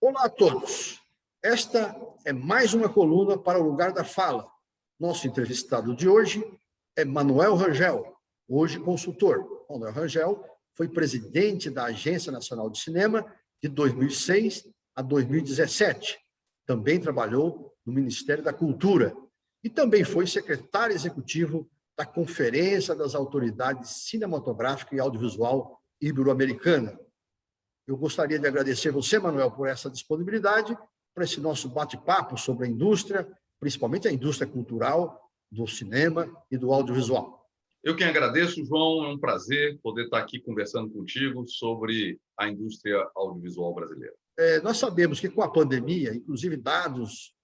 Olá a todos. Esta é mais uma coluna para o Lugar da Fala. Nosso entrevistado de hoje é Manuel Rangel, hoje consultor. Manuel Rangel foi presidente da Agência Nacional de Cinema de 2006 a 2017. Também trabalhou no Ministério da Cultura e também foi secretário executivo da Conferência das Autoridades Cinematográfica e Audiovisual Ibero-Americana. Eu gostaria de agradecer você, Manuel, por essa disponibilidade, para esse nosso bate-papo sobre a indústria, principalmente a indústria cultural, do cinema e do audiovisual. Eu quem agradeço, João, é um prazer poder estar aqui conversando contigo sobre a indústria audiovisual brasileira. Nós sabemos que com a pandemia, inclusive dados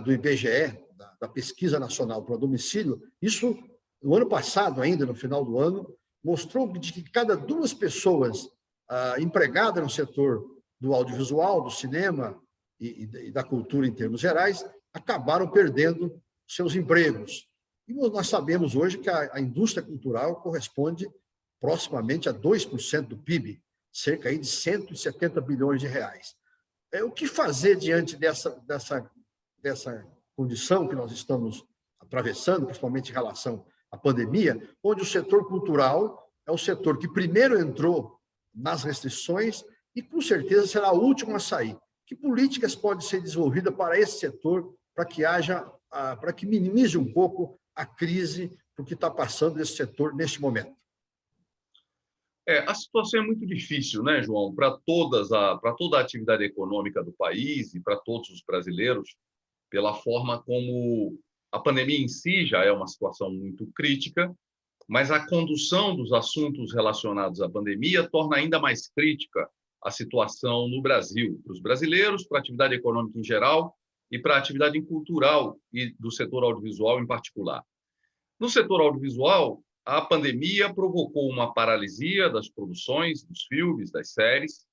do IBGE, da Pesquisa Nacional para o Domicílio, isso no ano passado ainda, no final do ano, mostrou que cada 2 pessoas empregadas no setor do audiovisual, do cinema e da cultura em termos gerais, acabaram perdendo seus empregos. E nós sabemos hoje que a indústria cultural corresponde proximamente a 2% do PIB, cerca aí de 170 bilhões de reais. O que fazer diante dessa condição que nós estamos atravessando, principalmente em relação à pandemia, onde o setor cultural é o setor que primeiro entrou nas restrições e, com certeza, será o último a sair. Que políticas podem ser desenvolvidas para esse setor, para que minimize um pouco a crise por que está passando esse setor neste momento? A situação é muito difícil, né, João, para toda a atividade econômica do país e para todos os brasileiros, pela forma como a pandemia em si já é uma situação muito crítica, mas a condução dos assuntos relacionados à pandemia torna ainda mais crítica a situação no Brasil, para os brasileiros, para a atividade econômica em geral e para a atividade cultural e do setor audiovisual em particular. No setor audiovisual, a pandemia provocou uma paralisia das produções, dos filmes, das séries,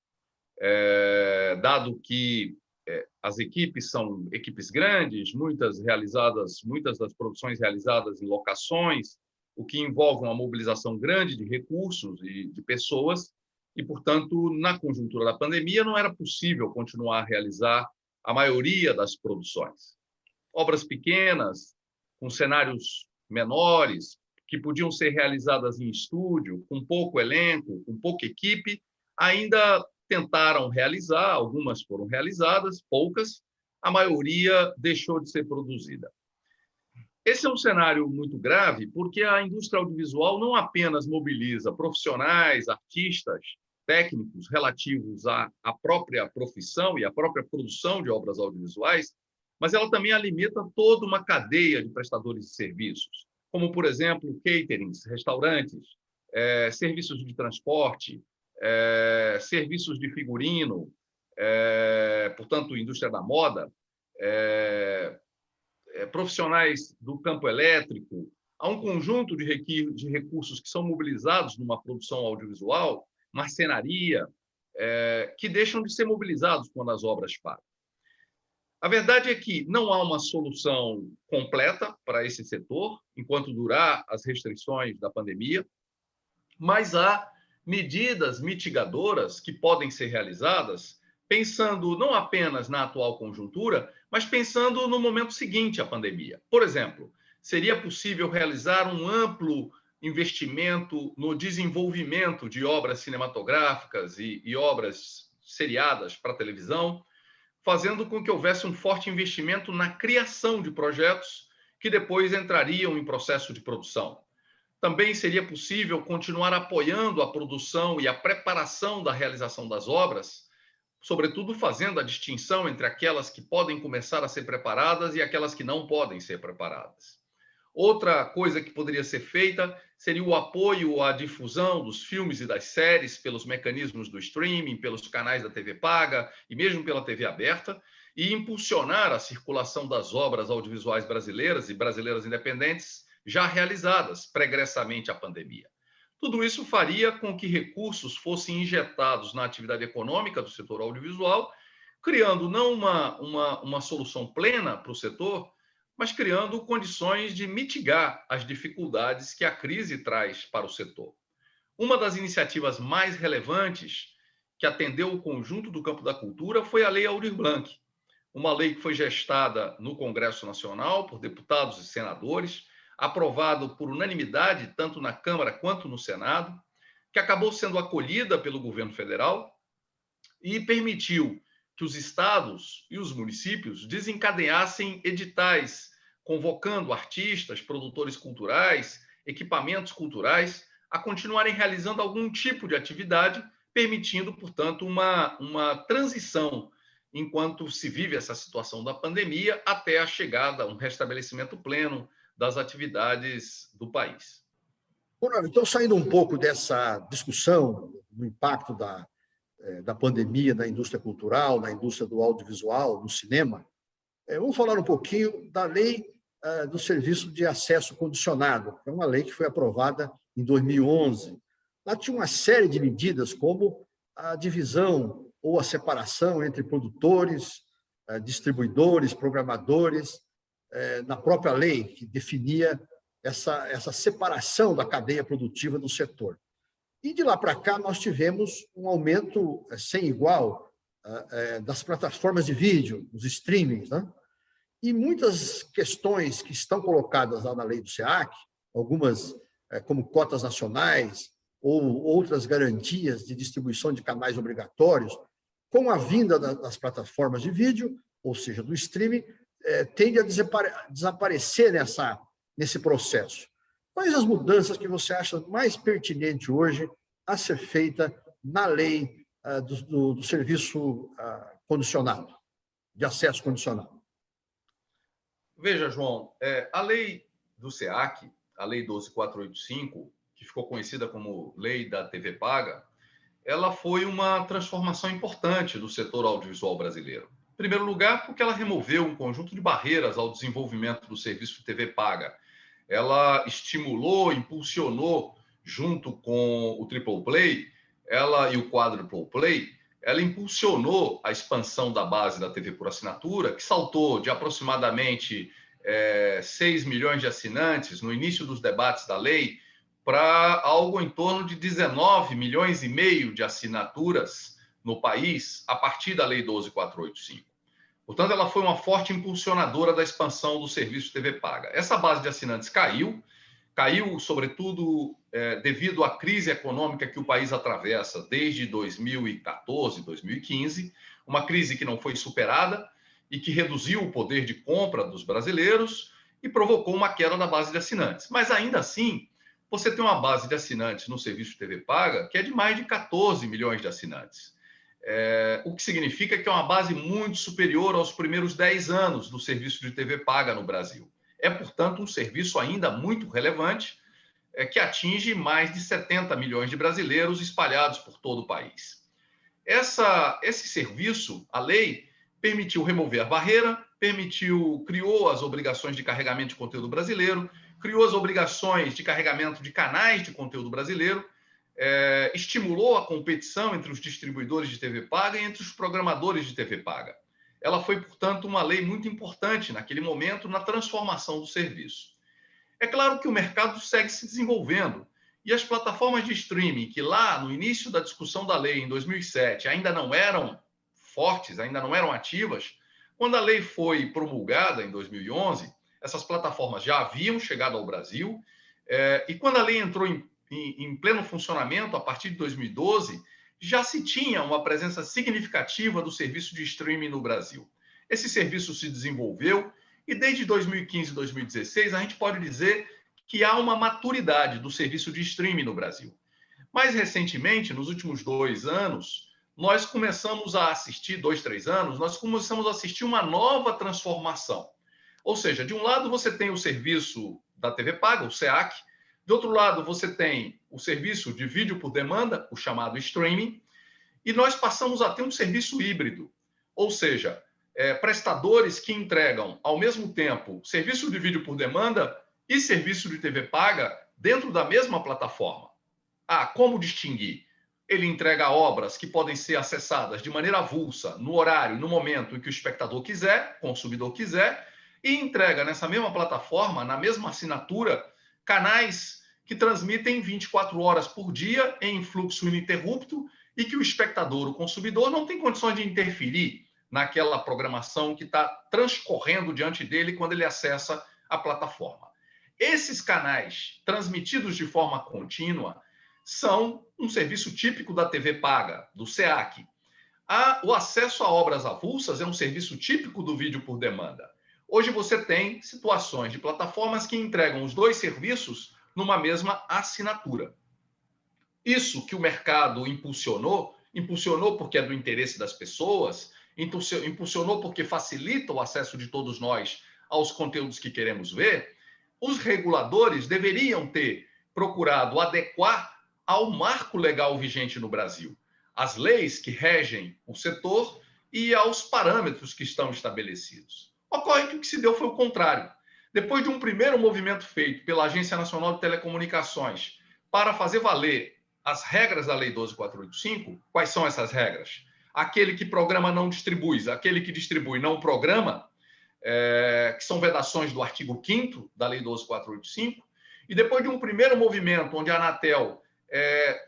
dado que as equipes são equipes grandes, muitas das produções realizadas em locações, o que envolve uma mobilização grande de recursos e de pessoas, e, portanto, na conjuntura da pandemia, não era possível continuar a realizar a maioria das produções. Obras pequenas, com cenários menores, que podiam ser realizadas em estúdio, com pouco elenco, com pouca equipe, ainda tentaram realizar, algumas foram realizadas, poucas, a maioria deixou de ser produzida. Esse é um cenário muito grave, porque a indústria audiovisual não apenas mobiliza profissionais, artistas, técnicos relativos à própria profissão e à própria produção de obras audiovisuais, mas ela também alimenta toda uma cadeia de prestadores de serviços, como, por exemplo, caterings, restaurantes, serviços de transporte, serviços de figurino, portanto, indústria da moda, profissionais do campo elétrico. Há um conjunto de recursos que são mobilizados numa produção audiovisual, marcenaria, que deixam de ser mobilizados quando as obras param. A verdade é que não há uma solução completa para esse setor, enquanto durar as restrições da pandemia, mas há medidas mitigadoras que podem ser realizadas pensando não apenas na atual conjuntura, mas pensando no momento seguinte à pandemia. Por exemplo, seria possível realizar um amplo investimento no desenvolvimento de obras cinematográficas e obras seriadas para televisão, fazendo com que houvesse um forte investimento na criação de projetos que depois entrariam em processo de produção. Também seria possível continuar apoiando a produção e a preparação da realização das obras, sobretudo fazendo a distinção entre aquelas que podem começar a ser preparadas e aquelas que não podem ser preparadas. Outra coisa que poderia ser feita seria o apoio à difusão dos filmes e das séries pelos mecanismos do streaming, pelos canais da TV paga e mesmo pela TV aberta, e impulsionar a circulação das obras audiovisuais brasileiras e brasileiras independentes já realizadas pregressamente à pandemia. Tudo isso faria com que recursos fossem injetados na atividade econômica do setor audiovisual, criando não uma solução plena para o setor, mas criando condições de mitigar as dificuldades que a crise traz para o setor. Uma das iniciativas mais relevantes que atendeu o conjunto do campo da cultura foi a Lei Aldir Blanc, uma lei que foi gestada no Congresso Nacional por deputados e senadores, aprovado por unanimidade tanto na Câmara quanto no Senado, que acabou sendo acolhida pelo governo federal e permitiu que os estados e os municípios desencadeassem editais convocando artistas, produtores culturais, equipamentos culturais a continuarem realizando algum tipo de atividade, permitindo, portanto, uma transição enquanto se vive essa situação da pandemia até a chegada, um restabelecimento pleno das atividades do país. Então, saindo um pouco dessa discussão do impacto da pandemia na indústria cultural, na indústria do audiovisual, no cinema, vamos falar um pouquinho da lei do serviço de acesso condicionado, que é uma lei que foi aprovada em 2011. Lá tinha uma série de medidas, como a divisão ou a separação entre produtores, distribuidores, programadores, na própria lei, que definia essa separação da cadeia produtiva do setor. E de lá para cá nós tivemos um aumento sem igual das plataformas de vídeo, dos streamings, né? E muitas questões que estão colocadas lá na lei do SEAC, algumas como cotas nacionais ou outras garantias de distribuição de canais obrigatórios, com a vinda das plataformas de vídeo, ou seja, do streaming, tende a desaparecer nesse processo. Quais as mudanças que você acha mais pertinente hoje a ser feita na lei do serviço condicionado, de acesso condicionado? Veja, João, a lei do SEAC, a lei 12.485, que ficou conhecida como Lei da TV Paga, ela foi uma transformação importante do setor audiovisual brasileiro. Em primeiro lugar, porque ela removeu um conjunto de barreiras ao desenvolvimento do serviço de TV paga. Ela estimulou, impulsionou, junto com o Triple Play, ela e o Quadruple Play, ela impulsionou a expansão da base da TV por assinatura, que saltou de aproximadamente 6 milhões de assinantes no início dos debates da lei para algo em torno de 19 milhões e meio de assinaturas no país a partir da Lei 12.485. Portanto, ela foi uma forte impulsionadora da expansão do serviço de TV paga. Essa base de assinantes caiu, sobretudo, devido à crise econômica que o país atravessa desde 2014, 2015, uma crise que não foi superada e que reduziu o poder de compra dos brasileiros e provocou uma queda da base de assinantes. Mas, ainda assim, você tem uma base de assinantes no serviço de TV paga que é de mais de 14 milhões de assinantes. O que significa que é uma base muito superior aos primeiros 10 anos do serviço de TV paga no Brasil. É, portanto, um serviço ainda muito relevante, que atinge mais de 70 milhões de brasileiros espalhados por todo o país. Esse serviço, a lei, permitiu remover a barreira, criou as obrigações de carregamento de conteúdo brasileiro, criou as obrigações de carregamento de canais de conteúdo brasileiro, estimulou a competição entre os distribuidores de TV paga e entre os programadores de TV paga. Ela foi, portanto, uma lei muito importante naquele momento na transformação do serviço. É claro que o mercado segue se desenvolvendo e as plataformas de streaming, que lá no início da discussão da lei, em 2007, ainda não eram fortes, ainda não eram ativas, quando a lei foi promulgada em 2011, essas plataformas já haviam chegado ao Brasil e quando a lei entrou em pleno funcionamento, a partir de 2012, já se tinha uma presença significativa do serviço de streaming no Brasil. Esse serviço se desenvolveu e desde 2015 e 2016 a gente pode dizer que há uma maturidade do serviço de streaming no Brasil. Mais recentemente, nos últimos 2 anos, nós começamos a assistir, 2, 3 anos, nós começamos a assistir uma nova transformação. Ou seja, de um lado você tem o serviço da TV paga, o SEAC, de outro lado, você tem o serviço de vídeo por demanda, o chamado streaming, e nós passamos a ter um serviço híbrido, ou seja, prestadores que entregam, ao mesmo tempo, serviço de vídeo por demanda e serviço de TV paga dentro da mesma plataforma. Como distinguir? Ele entrega obras que podem ser acessadas de maneira avulsa, no horário, no momento em que o espectador quiser, consumidor quiser, e entrega nessa mesma plataforma, na mesma assinatura, canais que transmitem 24 horas por dia em fluxo ininterrupto e que o espectador, o consumidor, não tem condições de interferir naquela programação que está transcorrendo diante dele quando ele acessa a plataforma. Esses canais transmitidos de forma contínua são um serviço típico da TV paga, do SEAC. O acesso a obras avulsas é um serviço típico do vídeo por demanda. Hoje você tem situações de plataformas que entregam os dois serviços numa mesma assinatura. Isso que o mercado impulsionou porque é do interesse das pessoas, impulsionou porque facilita o acesso de todos nós aos conteúdos que queremos ver. Os reguladores deveriam ter procurado adequar ao marco legal vigente no Brasil, às leis que regem o setor e aos parâmetros que estão estabelecidos. Ocorre que o que se deu foi o contrário. Depois de um primeiro movimento feito pela Agência Nacional de Telecomunicações para fazer valer as regras da Lei 12.485, quais são essas regras? Aquele que programa não distribui, aquele que distribui não programa, que são vedações do artigo 5º da Lei 12.485, e depois de um primeiro movimento onde a Anatel,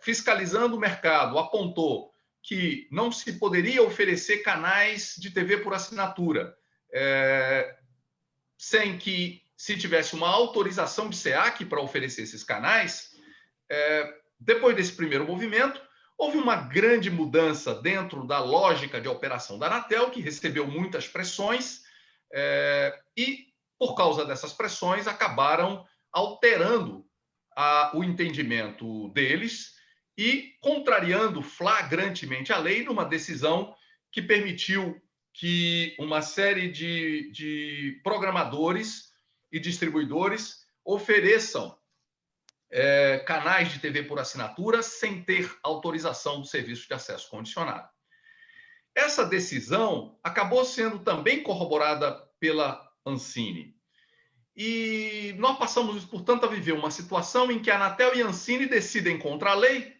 fiscalizando o mercado, apontou que não se poderia oferecer canais de TV por assinatura sem que se tivesse uma autorização de SEAC para oferecer esses canais, depois desse primeiro movimento, houve uma grande mudança dentro da lógica de operação da Anatel, que recebeu muitas pressões, e, por causa dessas pressões, acabaram alterando o entendimento deles e contrariando flagrantemente a lei numa decisão que permitiu que uma série de programadores e distribuidores ofereçam canais de TV por assinatura sem ter autorização do serviço de acesso condicionado. Essa decisão acabou sendo também corroborada pela Ancine. E nós passamos, portanto, a viver uma situação em que a Anatel e a Ancine decidem contra a lei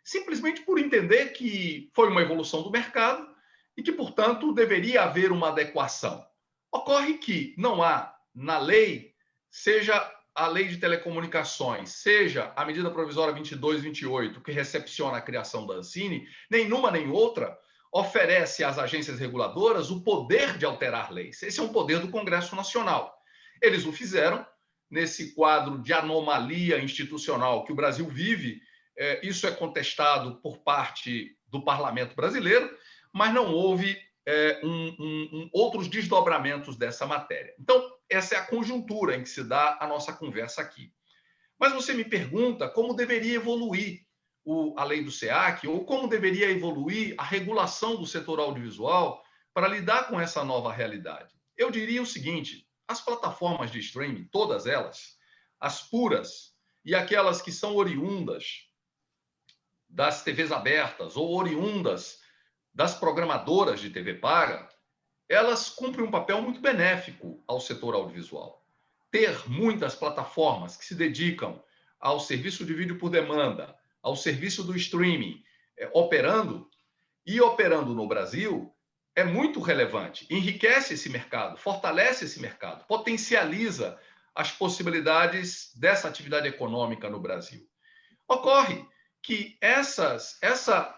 simplesmente por entender que foi uma evolução do mercado e que, portanto, deveria haver uma adequação. Ocorre que não há na lei, seja a Lei de Telecomunicações, seja a medida provisória 2228, que recepciona a criação da Ancine, nenhuma nem outra oferece às agências reguladoras o poder de alterar leis. Esse é um poder do Congresso Nacional. Eles o fizeram nesse quadro de anomalia institucional que o Brasil vive. Isso é contestado por parte do parlamento brasileiro, mas não houve outros desdobramentos dessa matéria. Então, essa é a conjuntura em que se dá a nossa conversa aqui. Mas você me pergunta como deveria evoluir a lei do SEAC ou como deveria evoluir a regulação do setor audiovisual para lidar com essa nova realidade. Eu diria o seguinte: as plataformas de streaming, todas elas, as puras e aquelas que são oriundas das TVs abertas ou oriundas das programadoras de TV paga, elas cumprem um papel muito benéfico ao setor audiovisual. Ter muitas plataformas que se dedicam ao serviço de vídeo por demanda, ao serviço do streaming, operando no Brasil, é muito relevante. Enriquece esse mercado, fortalece esse mercado, potencializa as possibilidades dessa atividade econômica no Brasil. Ocorre que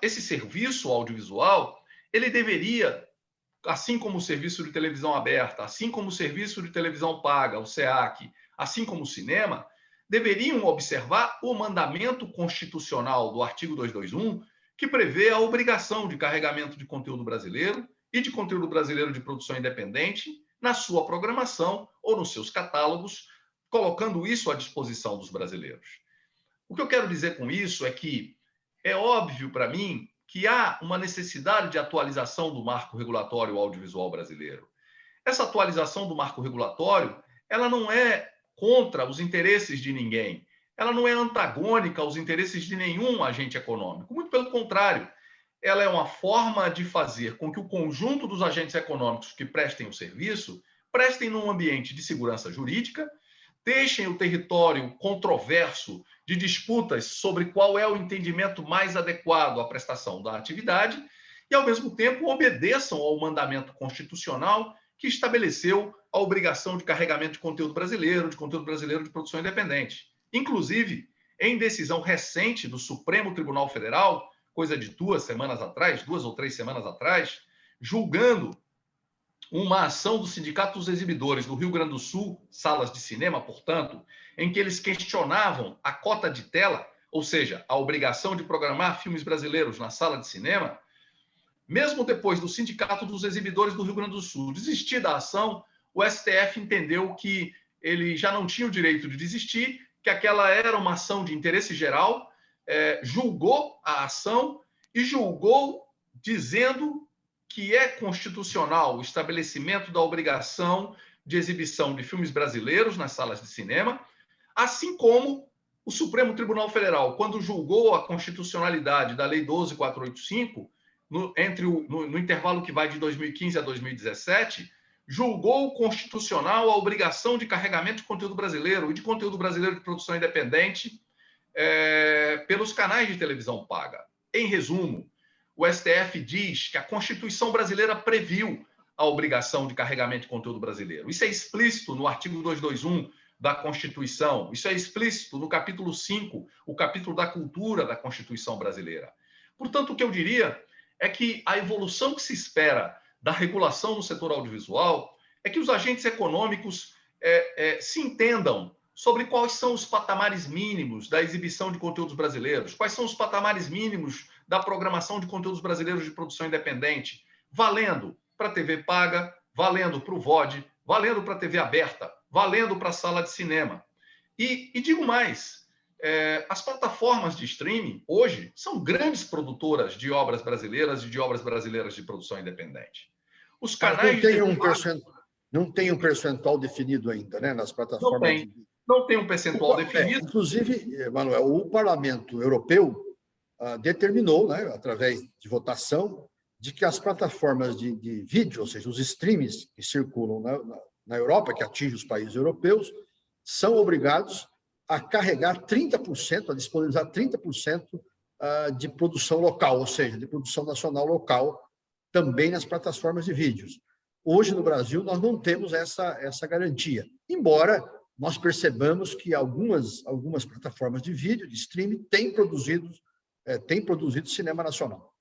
esse serviço audiovisual, ele deveria, assim como o serviço de televisão aberta, assim como o serviço de televisão paga, o SEAC, assim como o cinema, deveriam observar o mandamento constitucional do artigo 221, que prevê a obrigação de carregamento de conteúdo brasileiro e de conteúdo brasileiro de produção independente na sua programação ou nos seus catálogos, colocando isso à disposição dos brasileiros. O que eu quero dizer com isso é que é óbvio para mim que há uma necessidade de atualização do marco regulatório audiovisual brasileiro. Essa atualização do marco regulatório, ela não é contra os interesses de ninguém, ela não é antagônica aos interesses de nenhum agente econômico, muito pelo contrário, ela é uma forma de fazer com que o conjunto dos agentes econômicos que prestem o serviço prestem num ambiente de segurança jurídica, deixem o território controverso de disputas sobre qual é o entendimento mais adequado à prestação da atividade e, ao mesmo tempo, obedeçam ao mandamento constitucional que estabeleceu a obrigação de carregamento de conteúdo brasileiro de produção independente. Inclusive, em decisão recente do Supremo Tribunal Federal, coisa de 2 ou 3 semanas atrás, julgando uma ação do Sindicato dos Exibidores do Rio Grande do Sul, salas de cinema, portanto, em que eles questionavam a cota de tela, ou seja, a obrigação de programar filmes brasileiros na sala de cinema. Mesmo depois do Sindicato dos Exibidores do Rio Grande do Sul desistir da ação, o STF entendeu que ele já não tinha o direito de desistir, que aquela era uma ação de interesse geral, julgou a ação e julgou dizendo que é constitucional o estabelecimento da obrigação de exibição de filmes brasileiros nas salas de cinema, assim como o Supremo Tribunal Federal, quando julgou a constitucionalidade da Lei 12.485, no intervalo que vai de 2015 a 2017, julgou constitucional a obrigação de carregamento de conteúdo brasileiro e de conteúdo brasileiro de produção independente pelos canais de televisão paga. Em resumo, o STF diz que a Constituição brasileira previu a obrigação de carregamento de conteúdo brasileiro. Isso é explícito no artigo 221 da Constituição, isso é explícito no capítulo 5, o capítulo da cultura da Constituição brasileira. Portanto, o que eu diria é que a evolução que se espera da regulação no setor audiovisual é que os agentes econômicos se entendam sobre quais são os patamares mínimos da exibição de conteúdos brasileiros, quais são os patamares mínimos da programação de conteúdos brasileiros de produção independente, valendo para a TV paga, valendo para o VOD, valendo para a TV aberta, valendo para a sala de cinema. E digo mais, as plataformas de streaming, hoje, são grandes produtoras de obras brasileiras e de obras brasileiras de produção independente. Os canais não tem um percentual definido ainda, né, nas plataformas. Não tem um percentual definido. Inclusive, Manuel, o Parlamento Europeu determinou, né, através de votação, de que as plataformas de vídeo, ou seja, os streams que circulam na Europa, que atingem os países europeus, são obrigados a carregar 30%, a disponibilizar 30% de produção local, ou seja, de produção nacional local, também nas plataformas de vídeos. Hoje, no Brasil, nós não temos essa garantia, embora nós percebamos que algumas plataformas de vídeo, de streaming, têm produzido cinema nacional.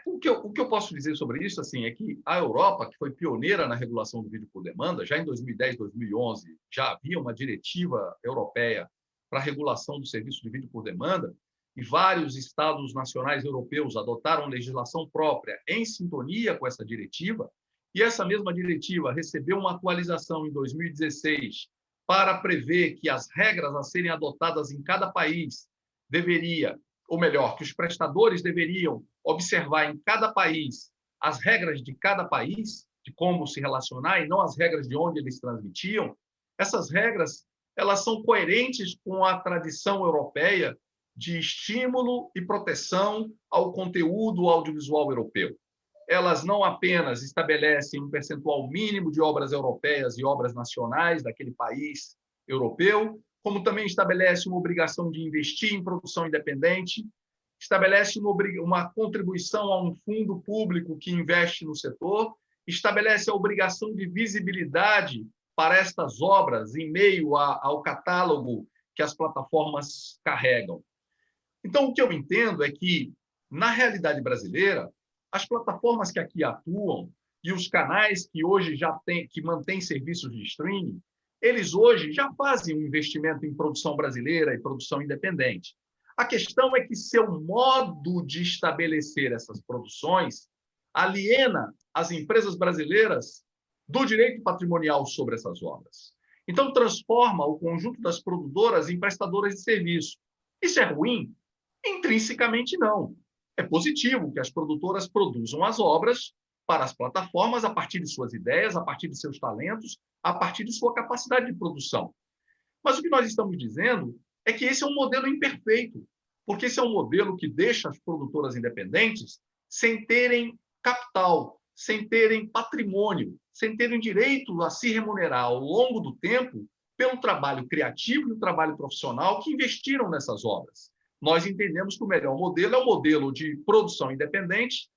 O que eu posso dizer sobre isso assim, é que a Europa, que foi pioneira na regulação do vídeo por demanda, já em 2010, 2011, já havia uma diretiva europeia para a regulação do serviço de vídeo por demanda, e vários estados nacionais europeus adotaram legislação própria em sintonia com essa diretiva, e essa mesma diretiva recebeu uma atualização em 2016 para prever que as regras a serem adotadas em cada país que os prestadores deveriam observar em cada país as regras de cada país, de como se relacionar, e não as regras de onde eles transmitiam. Essas regras, elas são coerentes com a tradição europeia de estímulo e proteção ao conteúdo audiovisual europeu. Elas não apenas estabelecem um percentual mínimo de obras europeias e obras nacionais daquele país europeu, como também estabelece uma obrigação de investir em produção independente, estabelece uma contribuição a um fundo público que investe no setor, estabelece a obrigação de visibilidade para estas obras em meio ao catálogo que as plataformas carregam. Então, o que eu entendo é que, na realidade brasileira, as plataformas que aqui atuam e os canais que hoje que mantêm serviços de streaming, eles hoje já fazem um investimento em produção brasileira e produção independente. A questão é que seu modo de estabelecer essas produções aliena as empresas brasileiras do direito patrimonial sobre essas obras. Então, transforma o conjunto das produtoras em prestadoras de serviço. Isso é ruim? Intrinsecamente, não. É positivo que as produtoras produzam as obras para as plataformas a partir de suas ideias, a partir de seus talentos, a partir de sua capacidade de produção. Mas o que nós estamos dizendo é que esse é um modelo imperfeito, porque esse é um modelo que deixa as produtoras independentes sem terem capital, sem terem patrimônio, sem terem direito a se remunerar ao longo do tempo pelo trabalho criativo e o trabalho profissional que investiram nessas obras. Nós entendemos que o melhor modelo é o modelo de produção independente,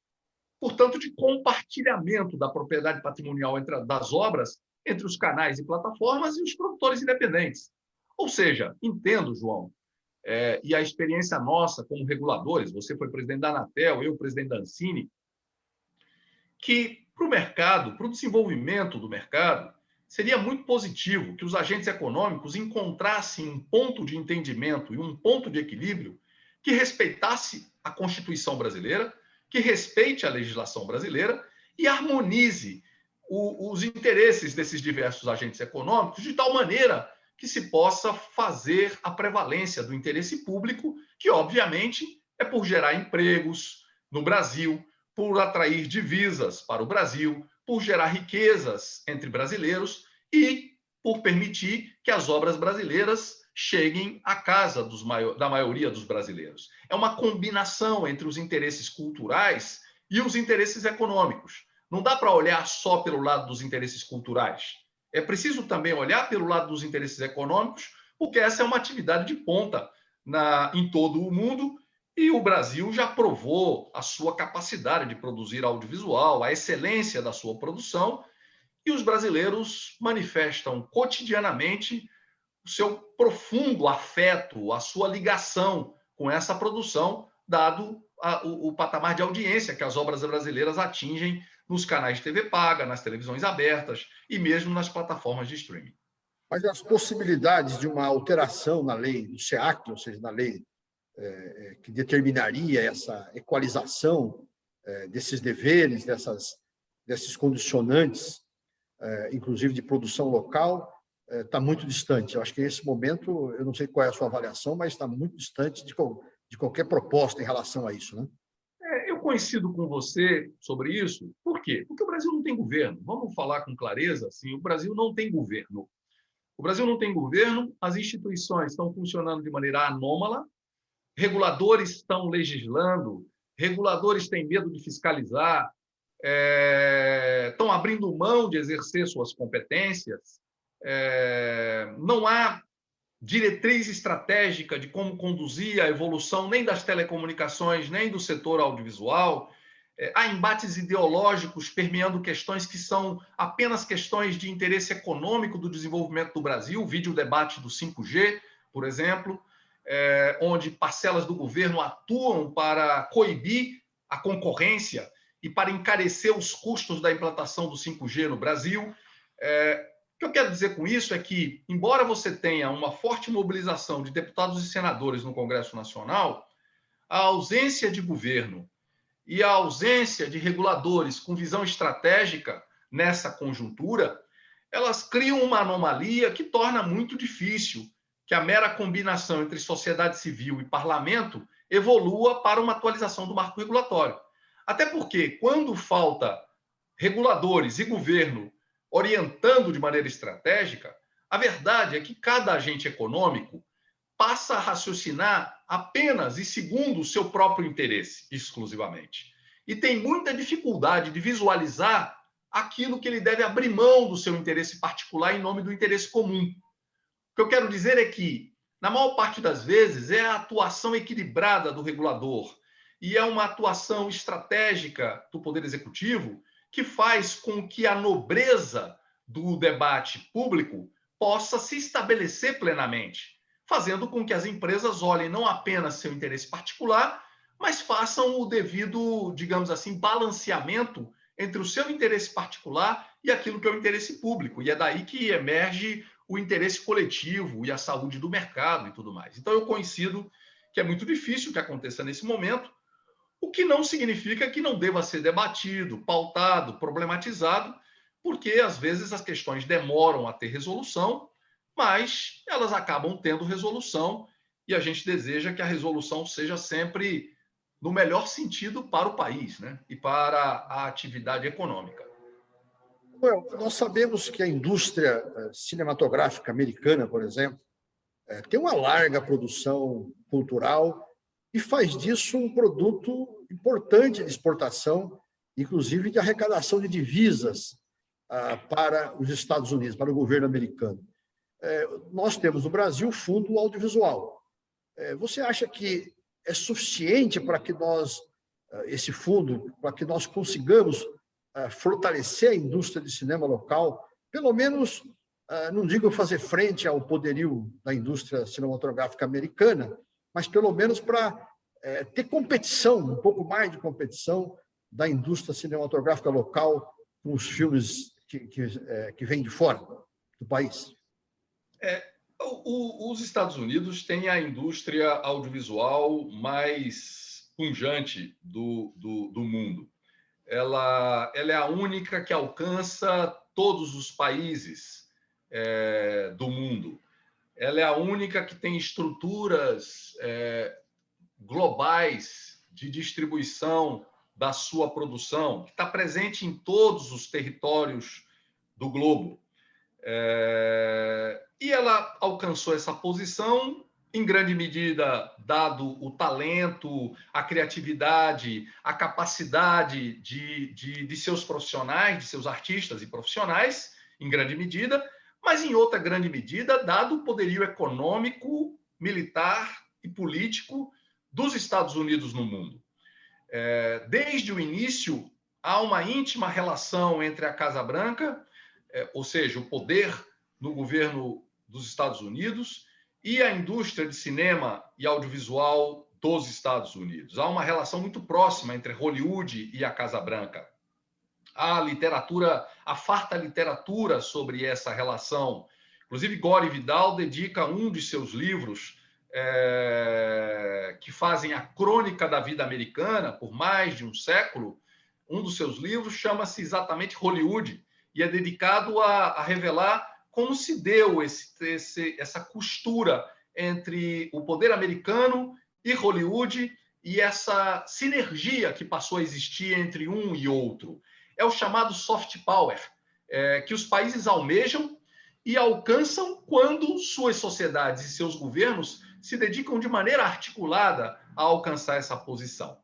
portanto, de compartilhamento da propriedade patrimonial das obras entre os canais e plataformas e os produtores independentes. Ou seja, entendo, João, e a experiência nossa como reguladores, você foi presidente da Anatel, eu presidente da Ancine, que para o mercado, para o desenvolvimento do mercado, seria muito positivo que os agentes econômicos encontrassem um ponto de entendimento e um ponto de equilíbrio que respeitasse a Constituição brasileira, que respeite a legislação brasileira e harmonize os interesses desses diversos agentes econômicos de tal maneira que se possa fazer a prevalência do interesse público, que, obviamente, é por gerar empregos no Brasil, por atrair divisas para o Brasil, por gerar riquezas entre brasileiros e por permitir que as obras brasileiras cheguem à casa da maioria dos brasileiros. É uma combinação entre os interesses culturais e os interesses econômicos. Não dá para olhar só pelo lado dos interesses culturais. É preciso também olhar pelo lado dos interesses econômicos, porque essa é uma atividade de ponta em todo o mundo, e o Brasil já provou a sua capacidade de produzir audiovisual, a excelência da sua produção, e os brasileiros manifestam cotidianamente o seu profundo afeto, a sua ligação com essa produção, dado o patamar de audiência que as obras brasileiras atingem nos canais de TV paga, nas televisões abertas e mesmo nas plataformas de streaming. Mas as possibilidades de uma alteração na lei do SEAC, ou seja, na lei que determinaria essa equalização desses deveres, desses condicionantes, inclusive de produção local, está muito distante. Eu acho que nesse momento, eu não sei qual é a sua avaliação, mas está muito distante de qualquer proposta em relação a isso, né? Eu coincido com você sobre isso. Por quê? Porque o Brasil não tem governo. Vamos falar com clareza, assim, o Brasil não tem governo. O Brasil não tem governo, as instituições estão funcionando de maneira anômala, reguladores estão legislando, reguladores têm medo de fiscalizar, estão abrindo mão de exercer suas competências, não há diretriz estratégica de como conduzir a evolução nem das telecomunicações, nem do setor audiovisual. Há embates ideológicos permeando questões que são apenas questões de interesse econômico do desenvolvimento do Brasil, vídeo debate do 5G, por exemplo, onde parcelas do governo atuam para coibir a concorrência e para encarecer os custos da implantação do 5G no Brasil. O que eu quero dizer com isso é que, embora você tenha uma forte mobilização de deputados e senadores no Congresso Nacional, a ausência de governo e a ausência de reguladores com visão estratégica nessa conjuntura, elas criam uma anomalia que torna muito difícil que a mera combinação entre sociedade civil e parlamento evolua para uma atualização do marco regulatório. Até porque, quando falta reguladores e governo orientando de maneira estratégica, a verdade é que cada agente econômico passa a raciocinar apenas e segundo o seu próprio interesse, exclusivamente. E tem muita dificuldade de visualizar aquilo que ele deve abrir mão do seu interesse particular em nome do interesse comum. O que eu quero dizer é que, na maior parte das vezes, é a atuação equilibrada do regulador e é uma atuação estratégica do Poder Executivo que faz com que a nobreza do debate público possa se estabelecer plenamente, fazendo com que as empresas olhem não apenas seu interesse particular, mas façam o devido, digamos assim, balanceamento entre o seu interesse particular e aquilo que é o interesse público. E é daí que emerge o interesse coletivo e a saúde do mercado e tudo mais. Então, eu coincido que é muito difícil que aconteça nesse momento, o que não significa que não deva ser debatido, pautado, problematizado, porque às vezes as questões demoram a ter resolução, mas elas acabam tendo resolução e a gente deseja que a resolução seja sempre no melhor sentido para o país, né? E para a atividade econômica. Well, nós sabemos que a indústria cinematográfica americana, por exemplo, tem uma larga produção cultural e faz disso um produto importante de exportação, inclusive de arrecadação de divisas para os Estados Unidos, para o governo americano. Nós temos no Brasil o Fundo Audiovisual. Você acha que é suficiente para que esse fundo, para que nós consigamos fortalecer a indústria de cinema local, pelo menos, não digo fazer frente ao poderio da indústria cinematográfica americana, mas pelo menos para ter competição, um pouco mais de competição da indústria cinematográfica local com os filmes que vêm de fora do país. Os Estados Unidos têm a indústria audiovisual mais pujante do mundo. Ela é a única que alcança todos os países do mundo. Ela é a única que tem estruturas globais de distribuição da sua produção, que está presente em todos os territórios do globo. E ela alcançou essa posição, em grande medida, dado o talento, a criatividade, a capacidade de seus profissionais, de seus artistas e profissionais, em grande medida, mas em outra grande medida, dado o poderio econômico, militar e político dos Estados Unidos no mundo. Desde o início, há uma íntima relação entre a Casa Branca, ou seja, o poder no governo dos Estados Unidos, e a indústria de cinema e audiovisual dos Estados Unidos. Há uma relação muito próxima entre Hollywood e a Casa Branca. Há literatura, a farta literatura sobre essa relação. Inclusive, Gore Vidal dedica um de seus livros que fazem a crônica da vida americana por mais de um século. Um dos seus livros chama-se exatamente Hollywood e é dedicado a revelar como se deu essa costura entre o poder americano e Hollywood e essa sinergia que passou a existir entre um e outro. É o chamado soft power, que os países almejam e alcançam quando suas sociedades e seus governos se dedicam de maneira articulada a alcançar essa posição.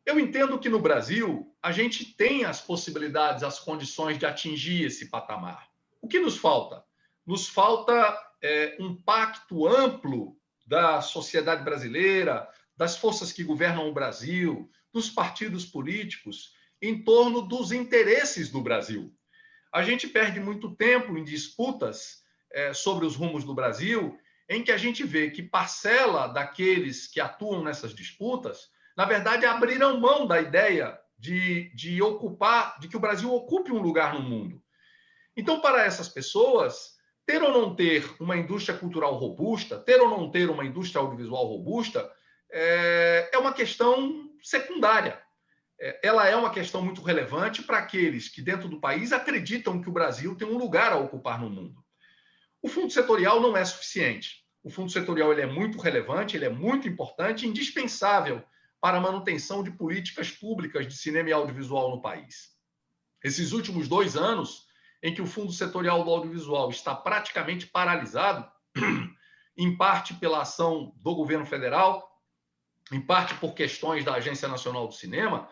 Eu entendo que no Brasil a gente tem as possibilidades, as condições de atingir esse patamar. O que nos falta? Nos falta um pacto amplo da sociedade brasileira, das forças que governam o Brasil, dos partidos políticos, em torno dos interesses do Brasil. A gente perde muito tempo em disputas sobre os rumos do Brasil, em que a gente vê que parcela daqueles que atuam nessas disputas, na verdade, abriram mão da ideia de que o Brasil ocupe um lugar no mundo. Então, para essas pessoas, ter ou não ter uma indústria cultural robusta, ter ou não ter uma indústria audiovisual robusta, é uma questão secundária. Ela é uma questão muito relevante para aqueles que, dentro do país, acreditam que o Brasil tem um lugar a ocupar no mundo. O fundo setorial não é suficiente. O fundo setorial ele é muito relevante, ele é muito importante, indispensável para a manutenção de políticas públicas de cinema e audiovisual no país. Esses últimos 2 anos, em que o fundo setorial do audiovisual está praticamente paralisado, em parte pela ação do governo federal, em parte por questões da Agência Nacional do Cinema,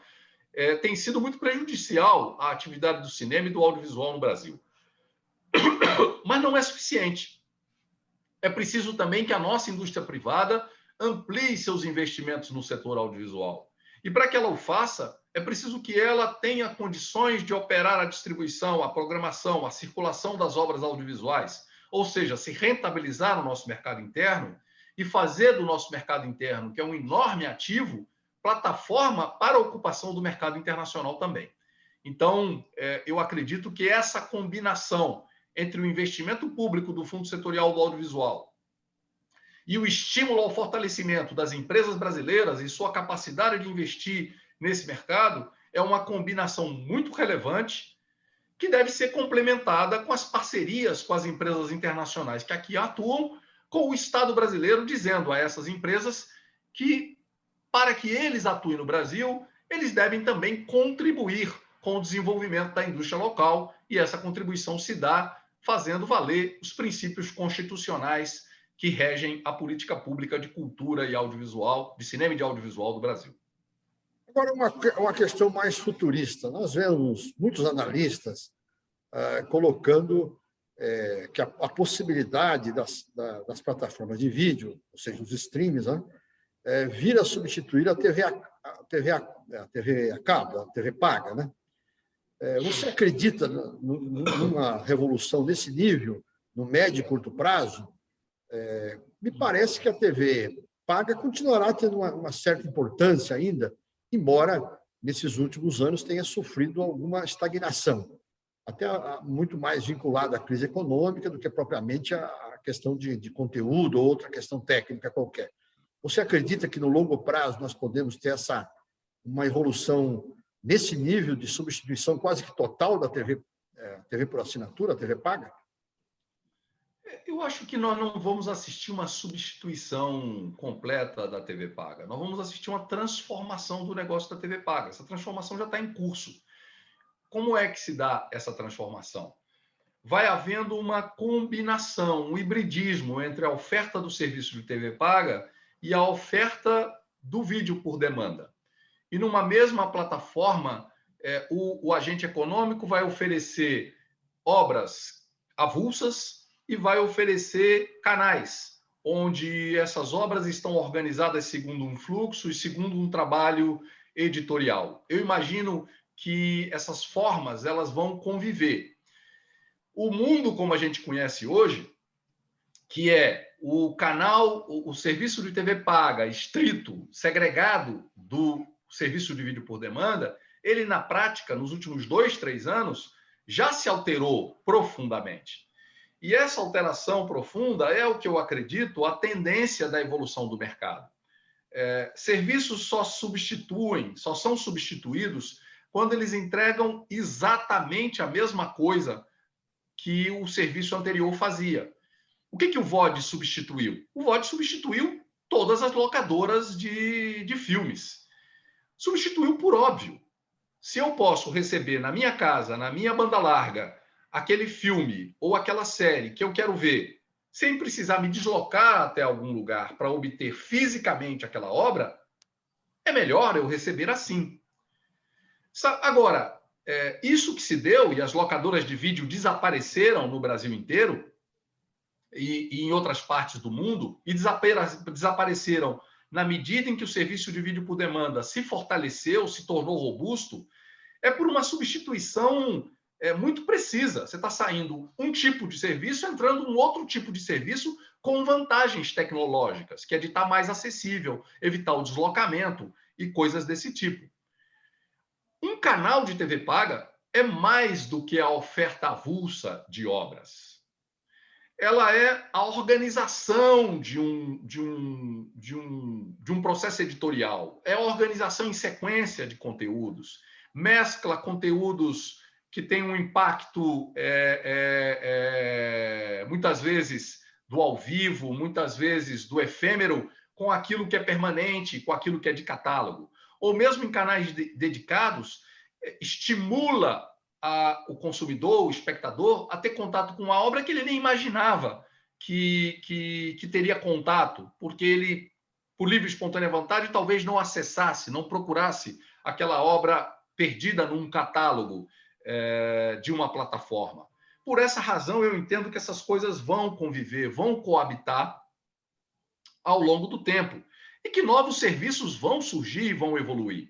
tem sido muito prejudicial à atividade do cinema e do audiovisual no Brasil. Mas não é suficiente. É preciso também que a nossa indústria privada amplie seus investimentos no setor audiovisual. E para que ela o faça, é preciso que ela tenha condições de operar a distribuição, a programação, a circulação das obras audiovisuais, ou seja, se rentabilizar no nosso mercado interno e fazer do nosso mercado interno, que é um enorme ativo, plataforma para a ocupação do mercado internacional também. Então, eu acredito que essa combinação entre o investimento público do Fundo Setorial do Audiovisual e o estímulo ao fortalecimento das empresas brasileiras e sua capacidade de investir nesse mercado é uma combinação muito relevante que deve ser complementada com as parcerias com as empresas internacionais que aqui atuam, com o Estado brasileiro dizendo a essas empresas que, para que eles atuem no Brasil, eles devem também contribuir com o desenvolvimento da indústria local, e essa contribuição se dá fazendo valer os princípios constitucionais que regem a política pública de cultura e audiovisual, de cinema e de audiovisual do Brasil. Agora, uma questão mais futurista. Nós vemos muitos analistas colocando que a possibilidade das plataformas de vídeo, ou seja, os streams, vir a substituir a TV a cabo, a TV paga, né? Você acredita numa revolução nesse nível, no médio e curto prazo? Me parece que a TV paga continuará tendo uma certa importância ainda, embora nesses últimos anos tenha sofrido alguma estagnação, até muito mais vinculada à crise econômica do que propriamente à questão de conteúdo ou outra questão técnica qualquer. Você acredita que no longo prazo nós podemos ter uma evolução nesse nível de substituição quase que total da TV por assinatura, a TV paga? Eu acho que nós não vamos assistir uma substituição completa da TV paga. Nós vamos assistir uma transformação do negócio da TV paga. Essa transformação já está em curso. Como é que se dá essa transformação? Vai havendo uma combinação, um hibridismo entre a oferta do serviço de TV paga e a oferta do vídeo por demanda. E numa mesma plataforma, o agente econômico vai oferecer obras avulsas e vai oferecer canais, onde essas obras estão organizadas segundo um fluxo e segundo um trabalho editorial. Eu imagino que essas formas elas vão conviver. O mundo como a gente conhece hoje, que é o canal, o serviço de TV paga, estrito, segregado do serviço de vídeo por demanda, ele, na prática, nos últimos 2, 3 anos, já se alterou profundamente. E essa alteração profunda é o que eu acredito, a tendência da evolução do mercado. Serviços só são substituídos quando eles entregam exatamente a mesma coisa que o serviço anterior fazia. O que o VOD substituiu? O VOD substituiu todas as locadoras de filmes. Substituiu por óbvio. Se eu posso receber na minha casa, na minha banda larga, aquele filme ou aquela série que eu quero ver, sem precisar me deslocar até algum lugar para obter fisicamente aquela obra, é melhor eu receber assim. Agora, isso que se deu, e as locadoras de vídeo desapareceram no Brasil inteiro, e em outras partes do mundo, e desapareceram na medida em que o serviço de vídeo por demanda se fortaleceu, se tornou robusto, é por uma substituição muito precisa. Você está saindo um tipo de serviço, entrando um outro tipo de serviço com vantagens tecnológicas, que é de estar mais acessível, evitar o deslocamento e coisas desse tipo. Um canal de TV paga é mais do que a oferta avulsa de obras. Ela é a organização de um processo editorial, é a organização em sequência de conteúdos, mescla conteúdos que têm um impacto, muitas vezes, do ao vivo, muitas vezes do efêmero, com aquilo que é permanente, com aquilo que é de catálogo. Ou mesmo em canais dedicados, estimula o consumidor, o espectador, a ter contato com uma obra que ele nem imaginava que teria contato, porque ele, por livre e espontânea vontade, talvez não acessasse, não procurasse aquela obra perdida num catálogo de uma plataforma. Por essa razão, eu entendo que essas coisas vão conviver, vão coabitar ao longo do tempo, e que novos serviços vão surgir e vão evoluir.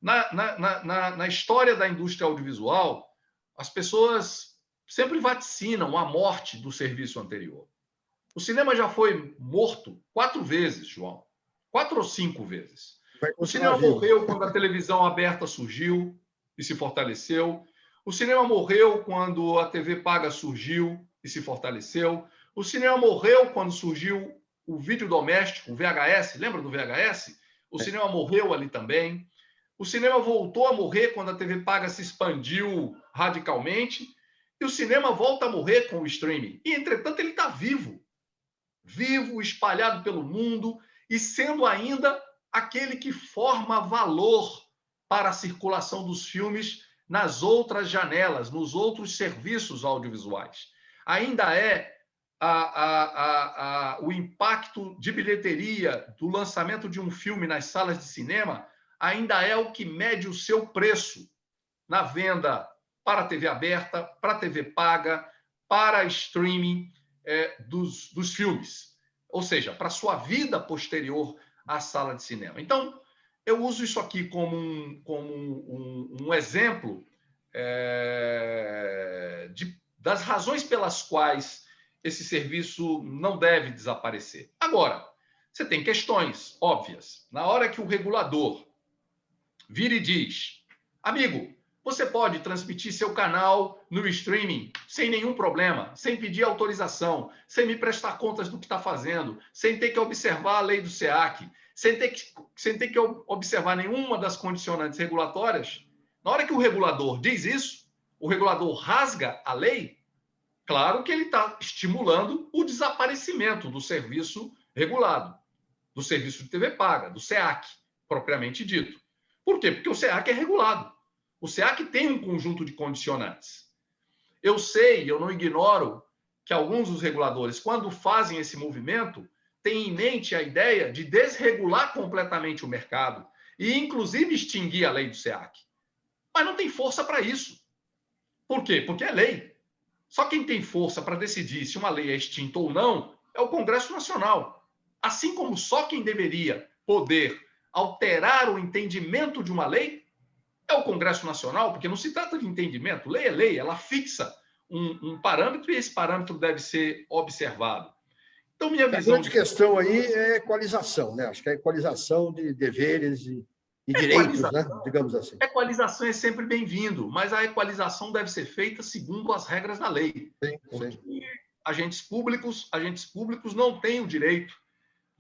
Na história da indústria audiovisual, as pessoas sempre vaticinam a morte do serviço anterior. O cinema já foi morto 4 vezes, João. 4 ou 5 vezes. O cinema morreu quando a televisão aberta surgiu e se fortaleceu. O cinema morreu quando a TV paga surgiu e se fortaleceu. O cinema morreu quando surgiu o vídeo doméstico, o VHS. Lembra do VHS? O cinema morreu ali também. O cinema voltou a morrer quando a TV paga se expandiu radicalmente. E o cinema volta a morrer com o streaming. E, entretanto, ele está vivo. Vivo, espalhado pelo mundo e sendo ainda aquele que forma valor para a circulação dos filmes nas outras janelas, nos outros serviços audiovisuais. Ainda é o impacto de bilheteria do lançamento de um filme nas salas de cinema, ainda é o que mede o seu preço na venda para a TV aberta, para a TV paga, para streaming dos filmes. Ou seja, para a sua vida posterior à sala de cinema. Então, eu uso isso aqui como um exemplo das razões pelas quais esse serviço não deve desaparecer. Agora, você tem questões óbvias. Na hora que o regulador vira e diz, amigo, você pode transmitir seu canal no streaming sem nenhum problema, sem pedir autorização, sem me prestar contas do que está fazendo, sem ter que observar a lei do SEAC, sem ter que observar nenhuma das condicionantes regulatórias. Na hora que o regulador diz isso, o regulador rasga a lei, claro que ele está estimulando o desaparecimento do serviço regulado, do serviço de TV paga, do SEAC, propriamente dito. Por quê? Porque o SEAC é regulado. O SEAC tem um conjunto de condicionantes. Eu sei, eu não ignoro que alguns dos reguladores, quando fazem esse movimento, têm em mente a ideia de desregular completamente o mercado e, inclusive, extinguir a lei do SEAC. Mas não tem força para isso. Por quê? Porque é lei. Só quem tem força para decidir se uma lei é extinta ou não é o Congresso Nacional. Assim como só quem deveria poder alterar o entendimento de uma lei é o Congresso Nacional, porque não se trata de entendimento. Lei é lei, ela fixa um parâmetro e esse parâmetro deve ser observado. Então, minha visão... A grande questão aí é equalização, né? Acho que é equalização de deveres e direitos, né? Digamos assim. Equalização é sempre bem-vindo, mas a equalização deve ser feita segundo as regras da lei. Sim, porque sim. agentes públicos não têm o direito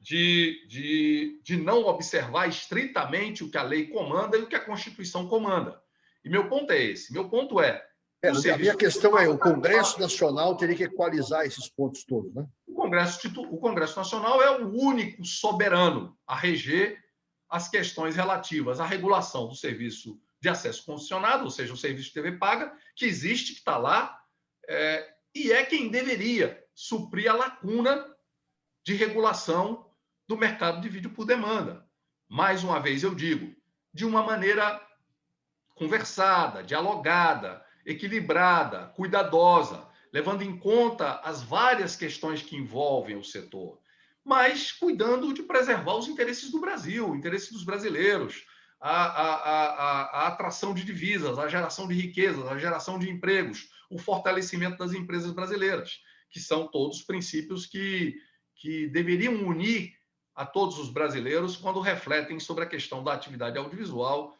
de não observar estritamente o que a lei comanda e o que a Constituição comanda. E meu ponto é esse. Meu ponto é... A minha questão é, o Congresso Nacional teria que equalizar esses pontos todos, né? O Congresso Nacional é o único soberano a reger as questões relativas à regulação do serviço de acesso concessionado, ou seja, o serviço de TV paga, que existe, que está lá, e é quem deveria suprir a lacuna de regulação do mercado de vídeo por demanda. Mais uma vez eu digo, de uma maneira conversada, dialogada, equilibrada, cuidadosa, levando em conta as várias questões que envolvem o setor, mas cuidando de preservar os interesses do Brasil, o interesse dos brasileiros, a atração de divisas, a geração de riquezas, a geração de empregos, o fortalecimento das empresas brasileiras, que são todos princípios que deveriam unir a todos os brasileiros quando refletem sobre a questão da atividade audiovisual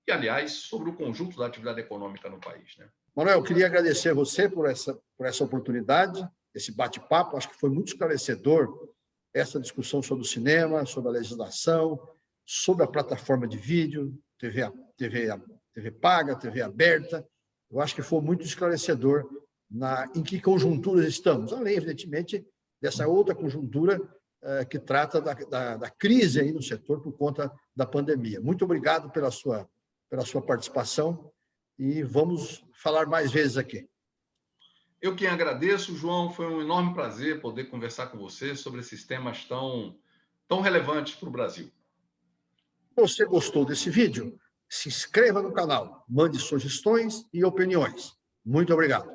e, aliás, sobre o conjunto da atividade econômica no país, né? Manuel, eu queria agradecer a você por essa oportunidade, esse bate-papo. Acho que foi muito esclarecedor essa discussão sobre o cinema, sobre a legislação, sobre a plataforma de vídeo, TV paga, TV aberta. Eu acho que foi muito esclarecedor em que conjunturas estamos, além, evidentemente, dessa outra conjuntura que trata da crise aí no setor por conta da pandemia. Muito obrigado pela sua participação e vamos falar mais vezes aqui. Eu quem agradeço, João, foi um enorme prazer poder conversar com você sobre esses temas tão relevantes para o Brasil. Se você gostou desse vídeo, se inscreva no canal, mande sugestões e opiniões. Muito obrigado.